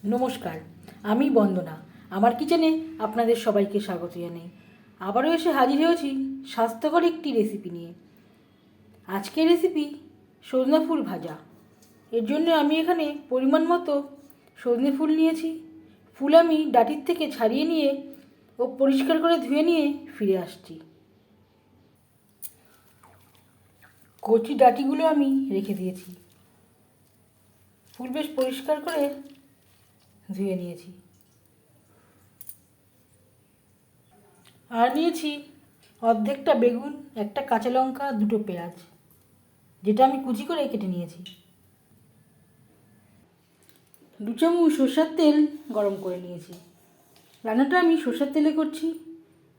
নমস্কার, আমি বন্দনা। আমার কিচেনে আপনাদের সবাইকে স্বাগত জানাই। আবারও এসে হাজির হয়েছি স্বাস্থ্যকর একটি রেসিপি নিয়ে। আজকের রেসিপি সজনে ফুল ভাজা। এর জন্য আমি এখানে পরিমাণ মতো সজনে ফুল নিয়েছি। ফুল আমি ডাঁটির থেকে ছাড়িয়ে নিয়ে ও পরিষ্কার করে ধুয়ে নিয়ে ফিরে আসছি। কচি ডাঁটিগুলো আমি রেখে দিয়েছি। ফুল বেশ পরিষ্কার করে ধুয়ে নিয়েছি। আর নিয়েছি অর্ধেকটা বেগুন, একটা কাঁচা লঙ্কা, দুটো পেঁয়াজ, যেটা আমি কুচি করে কেটে নিয়েছি। 2 চামচ সরষের তেল গরম করে নিয়েছি। রান্নাটা আমি সরষের তেলে করছি,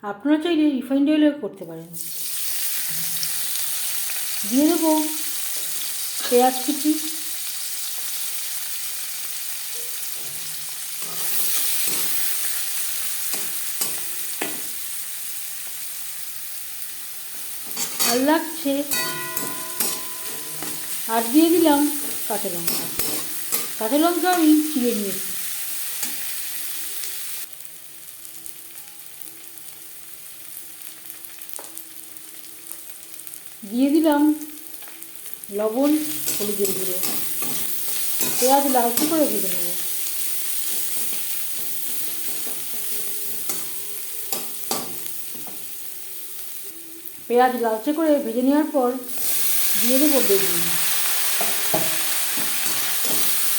আপনারা চাইলে রিফাইন্ড অয়েলেও করতে পারেন। দিয়ে দেবো পেঁয়াজ কুচি, আর লাগছে, আর দিয়ে দিলাম কাঁচা লঙ্কা। কাঁচা লঙ্কা আমি চিড়ে নিয়েছি। দিয়ে দিলাম লবণ, হলুদের গুঁড়ো। পেঁয়াজ লালচে করে ভেজে নেব। পেঁয়াজ লালচে করে ভেজে নেওয়ার পর দিয়ে দেবো বেগুন।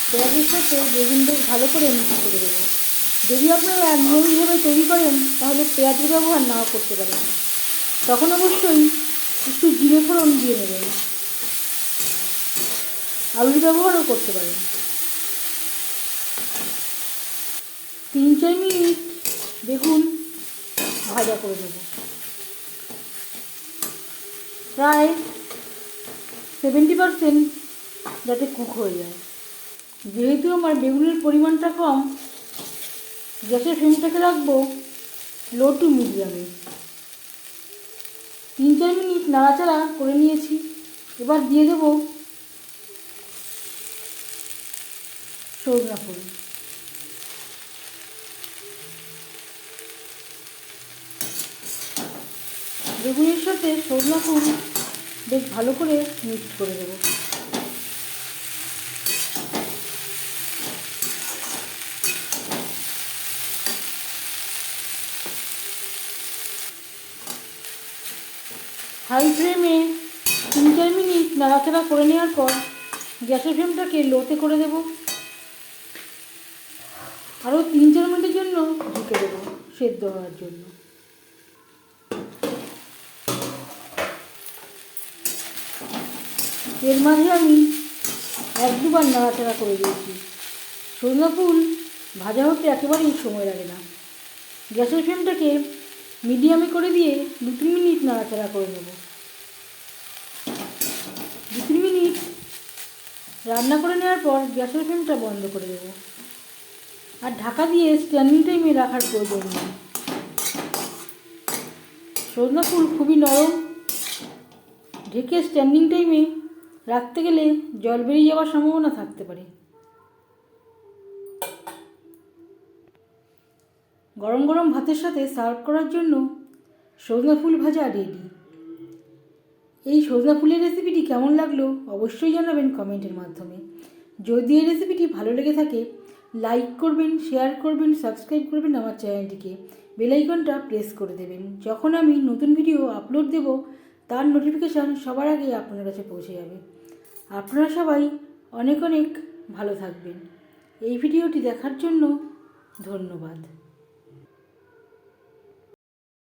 পেঁয়াজের সাথে বেগুন বেশ ভালো করে মিক্স করে দেবো। যদি আপনারা নিয়মিতভাবে তৈরি করেন তাহলে পেঁয়াজের ব্যবহার নাও করতে পারেন। তখন অবশ্যই একটু জিরে ফোড়ন দিয়ে নেবেন। আলুর ব্যবহারও করতে পারেন। 3-4 মিনিট বেগুন ভাজা করে নেব, প্রায় 70% যাতে কুক হয়ে যায়। যেহেতু আমার বেগুনের পরিমাণটা কম, গ্যাসের ফ্লেমটাকে রাখবো লো টু মিডিয়ামে। 3-4 মিনিট নাড়াচাড়া করে নিয়েছি। এবার দিয়ে দেবো সজনা ফুল। বেগুনের সাথে সজনা ফুল বেশ ভালো করে মিক্স করে দেবো। হাই ফ্লেমে 3-4 মিনিট নাড়াচাড়া করে নেওয়ার পর গ্যাসের ফ্লেমটাকে লোতে করে দেবো। আরও 3-4 মিনিটের জন্য ঢেকে দেবো সেদ্ধ হওয়ার জন্য। এর মাঝে আমি 1-2 বার নাড়াচাড়া করে দিয়েছি। সজনা ফুল ভাজা হতে একেবারেই সময় লাগে না। গ্যাসের ফ্লেমটাকে মিডিয়ামে করে দিয়ে 2-3 মিনিট নাড়াচাড়া করে নেব। 2-3 মিনিট রান্না করে নেওয়ার পর গ্যাসের ফ্লেমটা বন্ধ করে দেব। আর ঢাকা দিয়ে স্ট্যান্ডিং টাইমে রাখার প্রয়োজন নেই। সজনা ফুল খুবই নরম, ঢেকে স্ট্যান্ডিং টাইমে রাখতে গেলে জল বেরিয়ে যাওয়ার সম্ভাবনা থাকতে পারে। গরম গরম ভাতের সাথে সার্ভ করার জন্য সজনা ফুল ভাজা রেডি। এই সজনা ফুলের রেসিপিটি কেমন লাগলো অবশ্যই জানাবেন কমেন্টের মাধ্যমে। যদি এই রেসিপিটি ভালো লেগে থাকে লাইক করবেন, শেয়ার করবেন, সাবস্ক্রাইব করবেন আমার চ্যানেলটিকে, বেল আইকনটা প্রেস করে দেবেন। যখন আমি নতুন ভিডিও আপলোড দেব তার নোটিফিকেশান সবার আগে আপনার কাছে পৌঁছে যাবে। আপনারা সবাই অনেক অনেক ভালো থাকবেন। এই ভিডিওটি দেখার জন্য ধন্যবাদ।